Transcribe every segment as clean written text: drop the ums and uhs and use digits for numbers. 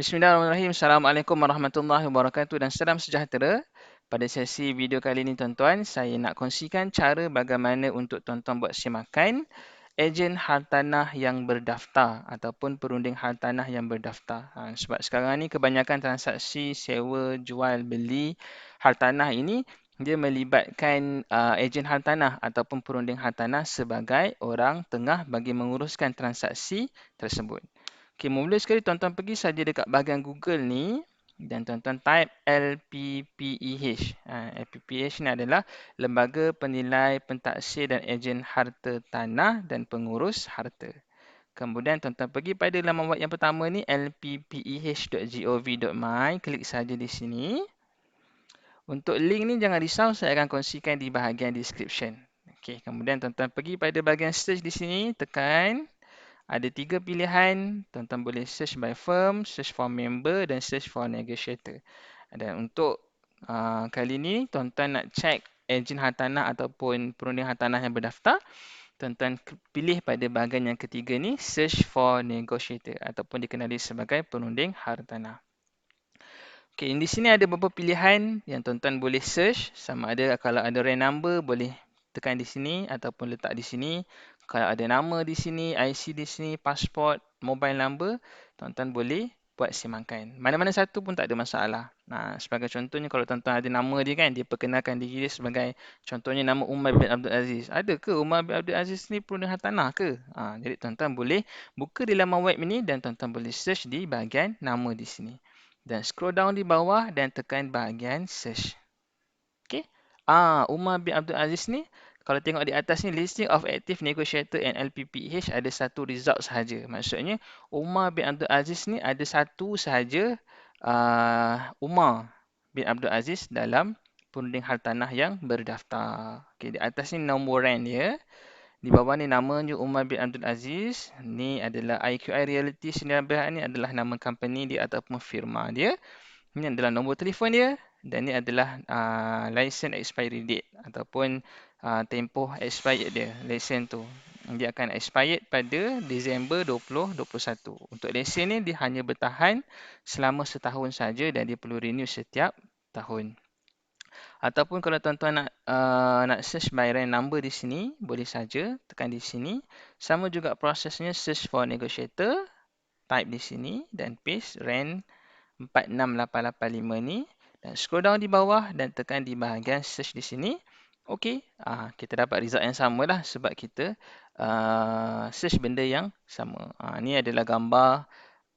Bismillahirrahmanirrahim. Assalamualaikum warahmatullahi wabarakatuh dan salam sejahtera. Pada sesi video kali ini tuan-tuan, saya nak kongsikan cara bagaimana untuk tuan-tuan buat semakan ejen hartanah yang berdaftar ataupun perunding hartanah yang berdaftar. Sebab sekarang ni kebanyakan transaksi sewa, jual, beli hartanah ini dia melibatkan ejen hartanah ataupun perunding hartanah sebagai orang tengah bagi menguruskan transaksi tersebut. Okey, mula sekali tuan-tuan pergi saja dekat bahagian Google ni dan tuan-tuan type LPPEH. LPPEH ni adalah Lembaga Penilai Pentaksir dan Ejen Harta Tanah dan Pengurus Harta. Kemudian tuan-tuan pergi pada laman web yang pertama ni lppeh.gov.my, klik saja di sini. Untuk link ni jangan risau, saya akan kongsikan di bahagian description. Okey, kemudian tuan-tuan pergi pada bahagian search di sini, tekan. Ada 3 pilihan, tuan-tuan boleh search by firm, search for member dan search for negotiator. Dan untuk kali ni, tuan-tuan nak check ejen hartanah ataupun perunding hartanah yang berdaftar, tuan-tuan pilih pada bahagian yang ketiga ni, search for negotiator ataupun dikenali sebagai perunding hartanah. Okey, di sini ada beberapa pilihan yang tuan-tuan boleh search. Sama ada kalau ada RAN number boleh tekan di sini ataupun letak di sini. Kalau ada nama di sini, IC di sini, pasport, mobile number, tuan-tuan boleh buat semakan. Mana-mana satu pun tak ada masalah. Sebagai contohnya kalau tuan-tuan ada nama dia kan, dia perkenalkan diri dia sebagai contohnya nama Umar bin Abdul Aziz. Ada ke Umar bin Abdul Aziz ni perunding hartanah ke? Jadi tuan-tuan boleh buka di laman web ini dan tuan-tuan boleh search di bahagian nama di sini. Dan scroll down di bawah dan tekan bahagian search. Okey. Umar bin Abdul Aziz ni, kalau tengok di atas ni, listing of active negotiator and LPPH ada satu result sahaja. Maksudnya, Umar bin Abdul Aziz ni ada satu sahaja Umar bin Abdul Aziz dalam perunding hartanah yang berdaftar. Okey, di atas ni nombor RAN dia. Di bawah ni namanya Umar bin Abdul Aziz. Ni adalah IQI Realty 19 ni adalah nama company dia ataupun firma dia. Ini adalah nombor telefon dia dan ini adalah license expiry date ataupun tempoh expired dia, lesen tu. Dia akan expired pada Disember 2021. Untuk lesen ni dia hanya bertahan selama setahun saja dan dia perlu renew setiap tahun. Ataupun kalau tuan-tuan nak search by RAN number di sini, boleh saja tekan di sini. Sama juga prosesnya, search for negotiator, type di sini dan paste RAN 46885 ni dan scroll down di bawah dan tekan di bahagian search di sini. Okey, kita dapat result yang sama lah sebab kita search benda yang sama. Ni adalah gambar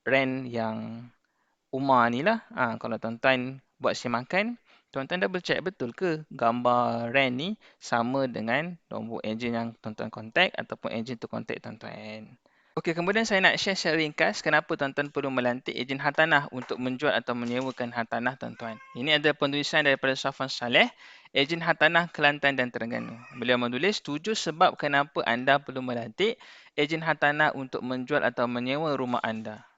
RAN yang Umar ni lah. Kalau tuan-tuan buat semakan, tuan-tuan double check betul ke gambar RAN ni sama dengan nombor ejen yang tuan-tuan contact ataupun ejen tu contact tuan-tuan. Okey, kemudian saya nak share secara ringkas kenapa tuan-tuan perlu melantik ejen hartanah untuk menjual atau menyewakan hartanah tuan-tuan. Ini adalah penulisan daripada Safwan Saleh, ejen hartanah Kelantan dan Terengganu. Beliau menulis 7 sebab kenapa anda perlu melantik ejen hartanah untuk menjual atau menyewa rumah anda.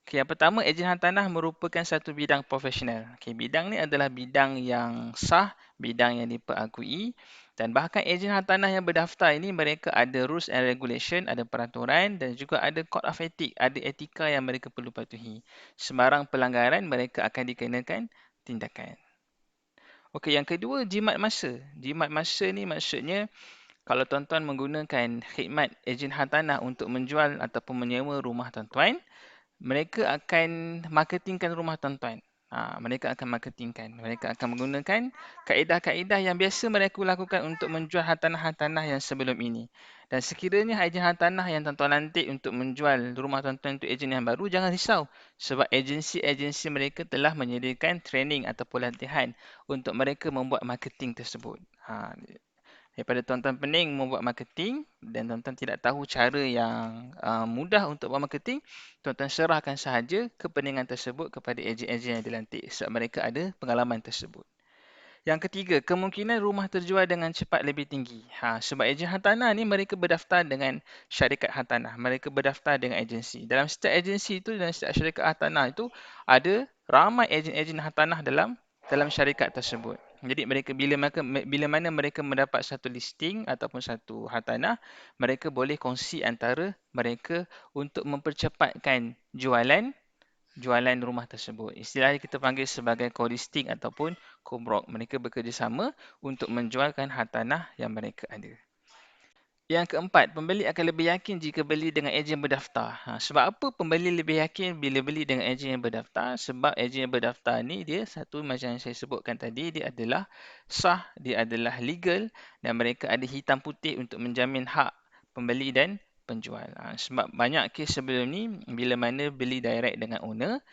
Okay, yang pertama, ejen hartanah merupakan satu bidang profesional. Okay, bidang ni adalah bidang yang sah, bidang yang diperakui dan bahkan ejen hartanah yang berdaftar ini mereka ada rules and regulation, ada peraturan dan juga ada code of ethics, ada etika yang mereka perlu patuhi. Sembarang pelanggaran mereka akan dikenakan tindakan. Okey, yang kedua, jimat masa. Jimat masa ni maksudnya kalau tuan-tuan menggunakan khidmat ejen hartanah untuk menjual ataupun menyewa rumah tuan-tuan, mereka akan marketingkan rumah tuan-tuan. Mereka akan marketingkan. Mereka akan menggunakan kaedah-kaedah yang biasa mereka lakukan untuk menjual hartanah-hartanah yang sebelum ini. Dan sekiranya ejen hartanah yang tuan-tuan lantik untuk menjual rumah tuan-tuan untuk ejen yang baru, jangan risau. Sebab agensi-agensi mereka telah menyediakan training atau pelatihan untuk mereka membuat marketing tersebut. Daripada tuan-tuan pening membuat marketing dan tuan-tuan tidak tahu cara yang mudah untuk buat marketing, tuan-tuan serahkan sahaja kepeningan tersebut kepada ejen-ejen yang dilantik sebab mereka ada pengalaman tersebut. Yang ketiga, kemungkinan rumah terjual dengan cepat lebih tinggi. Sebab ejen hartanah ni mereka berdaftar dengan syarikat hartanah. Mereka berdaftar dengan agensi. Dalam setiap agensi itu dan setiap syarikat hartanah itu ada ramai ejen-ejen hartanah dalam syarikat tersebut. Jadi mereka bila mana mereka mendapat satu listing ataupun satu hartanah, mereka boleh kongsi antara mereka untuk mempercepatkan jualan jualan rumah tersebut. Istilahnya kita panggil sebagai co-listing ataupun co-broke. Mereka bekerjasama untuk menjualkan hartanah yang mereka ada. Yang keempat, pembeli akan lebih yakin jika beli dengan ejen berdaftar. Sebab apa pembeli lebih yakin bila beli dengan ejen yang berdaftar? Sebab ejen yang berdaftar ni dia satu macam yang saya sebutkan tadi, dia adalah sah, dia adalah legal dan mereka ada hitam putih untuk menjamin hak pembeli dan penjual. Sebab banyak kes sebelum ni bila mana beli direct dengan owner,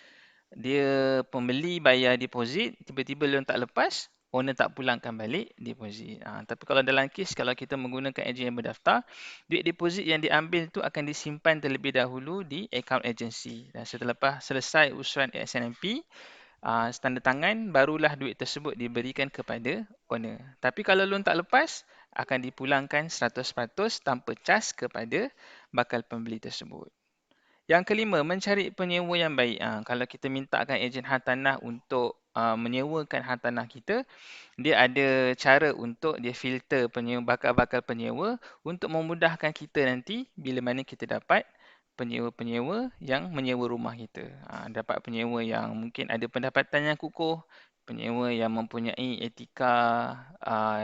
dia pembeli bayar deposit, tiba-tiba loan tak lepas, owner tak pulangkan balik deposit. Tapi kalau dalam kes, kalau kita menggunakan ejen yang berdaftar, duit deposit yang diambil tu akan disimpan terlebih dahulu di account agency. Dan setelah selesai usuran SNMP, tanda tangan, barulah duit tersebut diberikan kepada owner. Tapi kalau loan tak lepas, akan dipulangkan 100% tanpa cas kepada bakal pembeli tersebut. Yang kelima, mencari penyewa yang baik. Kalau kita mintakan ejen hartanah untuk menyewakan hartanah kita, dia ada cara untuk dia filter penyewa, bakal-bakal penyewa untuk memudahkan kita nanti bila mana kita dapat penyewa-penyewa yang menyewa rumah kita. Dapat penyewa yang mungkin ada pendapatan yang kukuh, penyewa yang mempunyai etika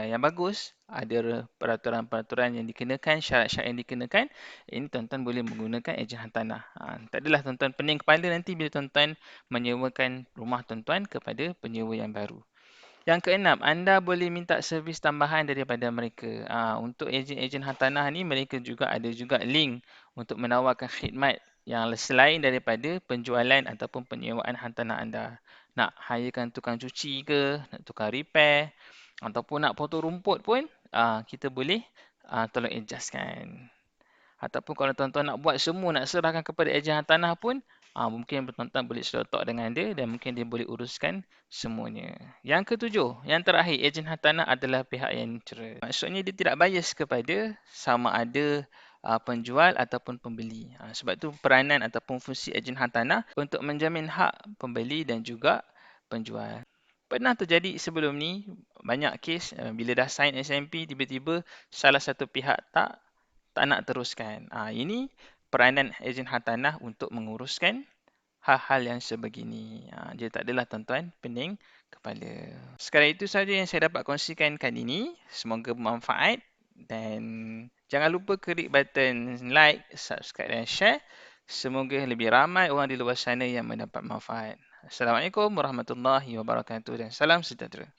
yang bagus, ada peraturan-peraturan yang dikenakan, syarat-syarat yang dikenakan. Ini tuan-tuan boleh menggunakan ejen hartanah. Tak adalah tuan-tuan pening kepala nanti bila tuan-tuan menyewakan rumah tuan-tuan kepada penyewa yang baru. Yang keenam, anda boleh minta servis tambahan daripada mereka. Untuk ejen-ejen hartanah ni, mereka juga ada juga link untuk menawarkan khidmat yang selain daripada penjualan ataupun penyewaan hartanah anda. Nak hirekan tukang cuci ke, nak tukang repair, ataupun nak potong rumput pun, kita boleh tolong adjustkan. Ataupun kalau tuan-tuan nak buat semua, nak serahkan kepada ejen hartanah pun, mungkin tuan-tuan boleh selotok dengan dia dan mungkin dia boleh uruskan semuanya. Yang ketujuh, yang terakhir, ejen hartanah adalah pihak yang neutral. Maksudnya dia tidak bias kepada sama ada penjual ataupun pembeli. Sebab tu peranan ataupun fungsi ejen hartanah untuk menjamin hak pembeli dan juga penjual. Pernah terjadi sebelum ni, banyak kes bila dah sign SMP, tiba-tiba salah satu pihak tak nak teruskan. Ini peranan ejen hartanah untuk menguruskan hal-hal yang sebegini. Dia tak adalah tuan-tuan pening kepala. Sekarang itu saja yang saya dapat kongsikan kali ini. Semoga bermanfaat dan jangan lupa klik button like, subscribe dan share. Semoga lebih ramai orang di luar sana yang mendapat manfaat. Assalamualaikum warahmatullahi wabarakatuh dan salam sejahtera.